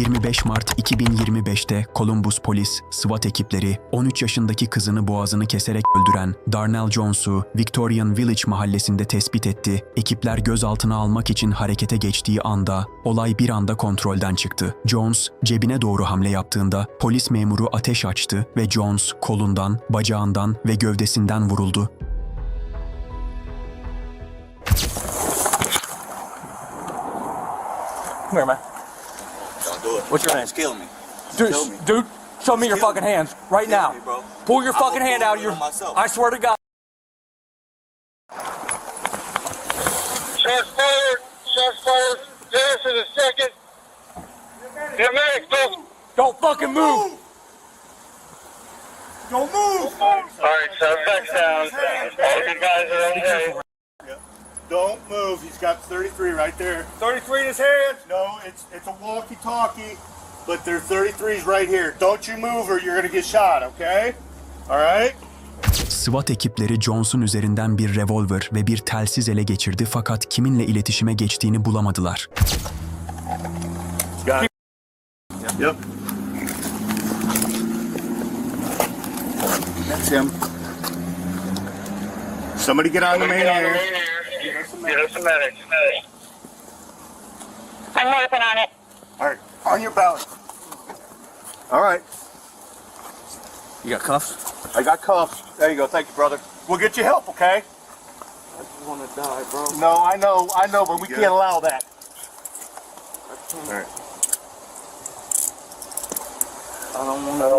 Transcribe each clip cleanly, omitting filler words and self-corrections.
25 Mart 2025'te Columbus polis, SWAT ekipleri 13 yaşındaki kızını boğazını keserek öldüren Darnell Jones'u Victorian Village mahallesinde tespit etti. Ekipler gözaltına almak için harekete geçtiği anda olay bir anda kontrolden çıktı. Jones cebine doğru hamle yaptığında polis memuru ateş açtı ve Jones kolundan, bacağından ve gövdesinden vuruldu. Come here, man. Don't do it. What's your name? It's killing me. Dude, show me your fucking hands right now. me, bro. Pull your I fucking will hand pull out of it your. on myself. I swear to God. Shots fired. Shots fired. Dennis in a second. Get medic, go. Don't fucking move. Don't move. All right, suspects down. All you guys are okay. Don't move. He's got 33 right there. 33 in his hand. No, it's a walkie-talkie, but there's 33s right here. Don't you move or you're gonna get shot, okay? All right? SWAT ekipleri Jones'un üzerinden bir revolver ve bir telsiz ele geçirdi fakat kiminle iletişime geçtiğini bulamadılar. Got it. Yep. That's him. Somebody get on the main air. Get us a medic. I'm working on it. All right, on your belly. All right, You got cuffs? I got cuffs. There you go. Thank you, brother. We'll get you help, okay? I just want to die, bro. No, I know, but we can't allow that. All right. I don't want to.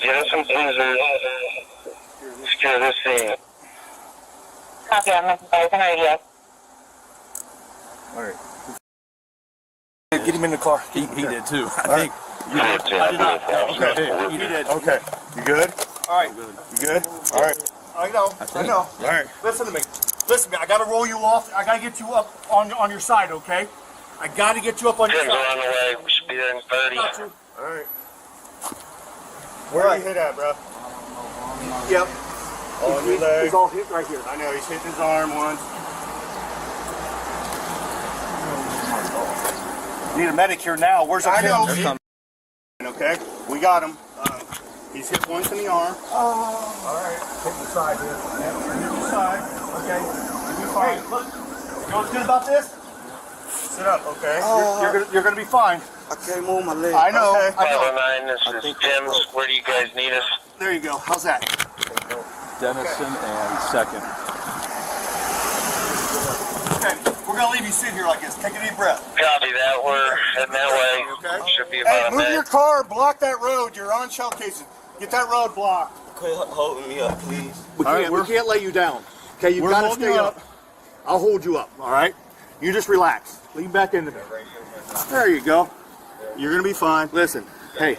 Get us some scissors. Secure this scene. Copy, I'm on radio. All right. Get him in the car. He did too. I think. I did not. Okay. You did. Okay. You good? All right. You good? All right. I know. I know. All right. Listen to me. Listen to me. I gotta roll you off. I gotta get you up on your side, okay? I gotta get you up on your Tim's side. on the way. We should be there in 30. Got you. All right. Where you hit at, bro? Yep. On your leg. He's all hit right here. I know. He's hitting his arm once. Need a medic here now. Where's our I know. Tim? Okay. We got him. He's hit once in the arm. All right. Hit the side here. Hit the side. Okay. You'll be fine. Look. You know what's good about this? Sit up. Okay. You're gonna be fine. I can't move my leg. I know. Okay. I know. 509, this is Tim's. Where do you guys need us? There you go. How's that? Denison and second. Okay. We're gonna leave you sit here like this. Take a deep breath. Copy that. We're heading that way. Okay. Should be Hey, about a move your minute. car. Block that road. You're on shell cases. Get that road blocked. Quit holding me up, please. We All right, can't, we can't lay you down. Okay, you We're gotta holding stay you up. I'll hold you up, all right? You just relax. Lean back into me. There you go. You're gonna be fine. Listen, hey,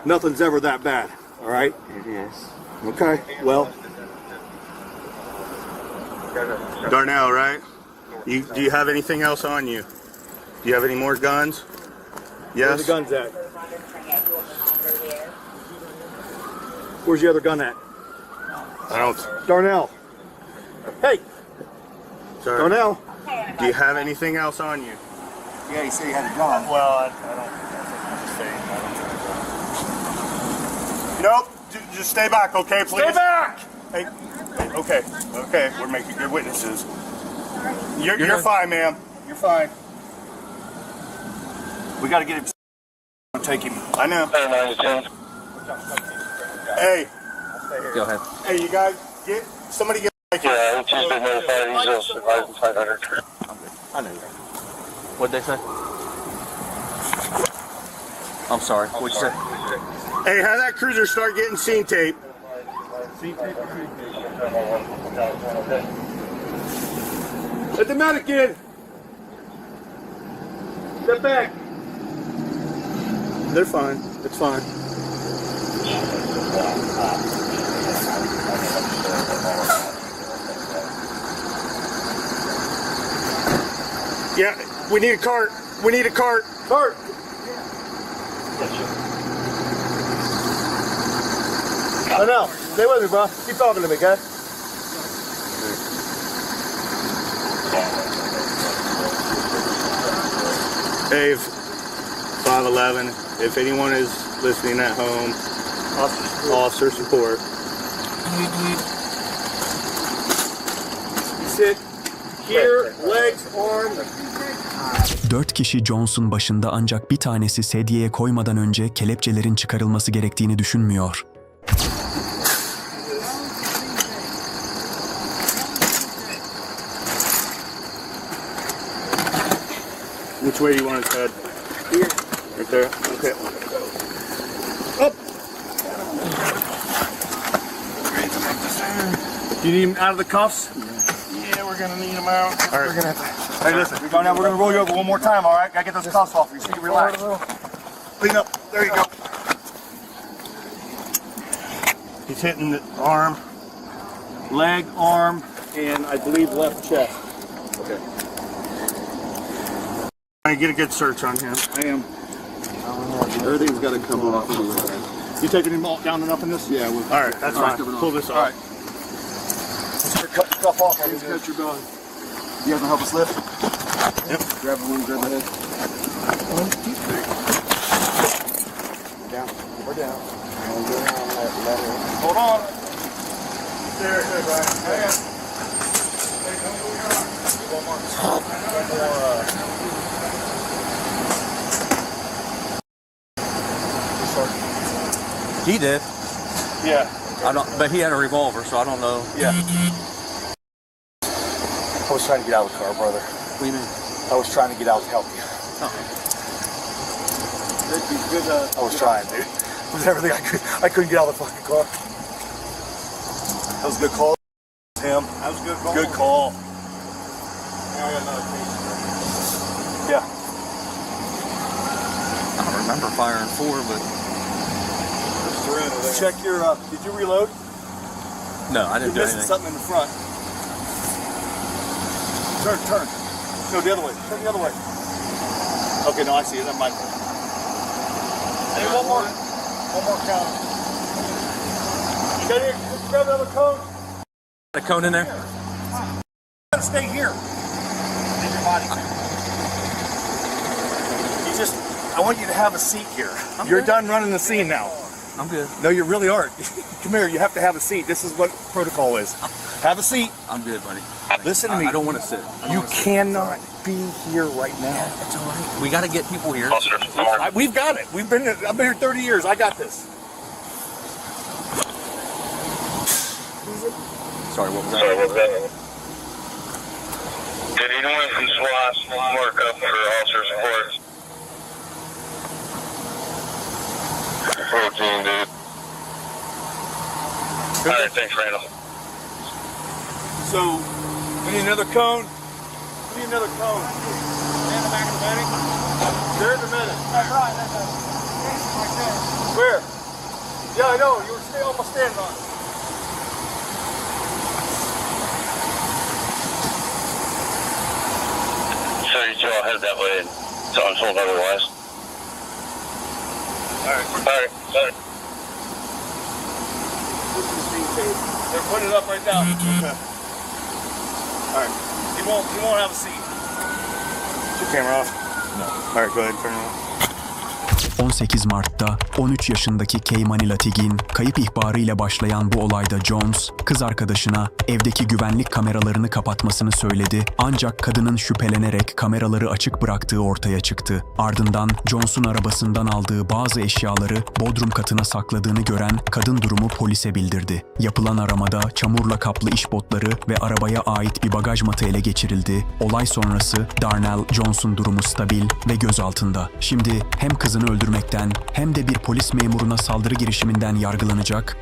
nothing's ever that bad, all right? It is. Okay, well, Darnell, right? Do you have anything else on you? Do you have any more guns? where's Yes. the guns at? Where's the other gun at? I don't. Darnell. Hey, Sorry. Darnell. Do you have anything else on you? Yeah, he said he had a gun. Well, I don't. Nope. Just stay back, okay, please. Stay back! Hey, okay, okay. We're making good witnesses. You're fine, ma'am. You're fine. We gotta get him. Take him. I know. 509 to 10. Hey, Go ahead. hey, you guys, somebody get. Yeah, it's just been notified. He's also surviving 500. I knew. What'd they say? I'm sorry. What'd you say? Hey, have that cruiser start getting scene tape. Let the medic in. Step back. They're fine. It's fine. Yeah, we need a cart. We need a cart. Cart. Darnell, stay with me, bro. Keep talking to me, okay? Dave, 511. If anyone is listening at home, officer support. Sit here, legs, arms. 4 kişi Jones'un başında ancak bir tanesi sedyeye koymadan önce kelepçelerin çıkarılması gerektiğini düşünmüyor. Which way do you want his head? Here. Right there? Okay. Up! You need him out of the cuffs? Yeah, we're gonna need him out. All right. Hey, listen, we're gonna roll you over one more time, all right? Gotta get those cuffs off you, so you can relax. Clean up. There you go. He's hitting the arm, leg, arm, and I believe left chest. Okay. I get a good search on him. I am. Everything's got to come off. You taking him all down enough in this? Yeah. All right, that's fine. Pull this off. Cut the cuff off. Just cut your belly. You guys want to help us lift? Yep. Grab one, grab the head. Down. We're down. And go down that ladder. Hold on. There, Brian. Hang on. Hey, don't move your arm. One more. He did. Yeah. I don't, but he had a revolver, so I don't know. Yeah. I was trying to get out of the car, brother. What do you mean? I was trying to get out to help you. I was trying, dude. It was everything I could. I couldn't get out of the fucking car. That was a good call. Tim. That was a good call. Good call. I got another case. Yeah. I don't remember firing 4, but Check your. Did you reload? no, I didn't do You're missing anything. something in the front. Turn. No, the other way. Turn the other way. Okay, no, I see it. That might. Hey, one more count. You got here? Grab another cone. A cone in there? Gotta stay here. In your body. I want you to have a seat here. You're done running the scene now. I'm good. No, you really aren't. Come here, you have to have a seat. This is what protocol is. Have a seat. I'm good, buddy. Listen to me. I don't want to sit. You cannot be here right now. It's all right. We got to get people here. We've got it. I've been here 30 years. I got this. Sorry, what was that? Did anyone from SWAT mark up for officer support? 14, dude. Alright, thanks, Randall. So, we need another cone. We need another cone. And the back of the medic? There's the medic. That's right. Where? Yeah, I know. You were almost standing on it. So you two all head that way and so I'm told otherwise. Alright. They're putting it up right now. Okay. Alright. He won't have a seat. Is your camera off? No. Alright, go ahead and turn it on. 18 Mart'ta 13 yaşındaki Kei'Mani Latigue'in kayıp ihbarıyla başlayan bu olayda Jones, kız arkadaşına evdeki güvenlik kameralarını kapatmasını söyledi ancak kadının şüphelenerek kameraları açık bıraktığı ortaya çıktı. Ardından Jones'un arabasından aldığı bazı eşyaları bodrum katına sakladığını gören kadın durumu polise bildirdi. Yapılan aramada çamurla kaplı iş botları ve arabaya ait bir bagaj matı ele geçirildi. Olay sonrası Darnell Jones'un durumu stabil ve gözaltında. Şimdi hem kızını öldürmekten hem de bir polis memuruna saldırı girişiminden yargılanacak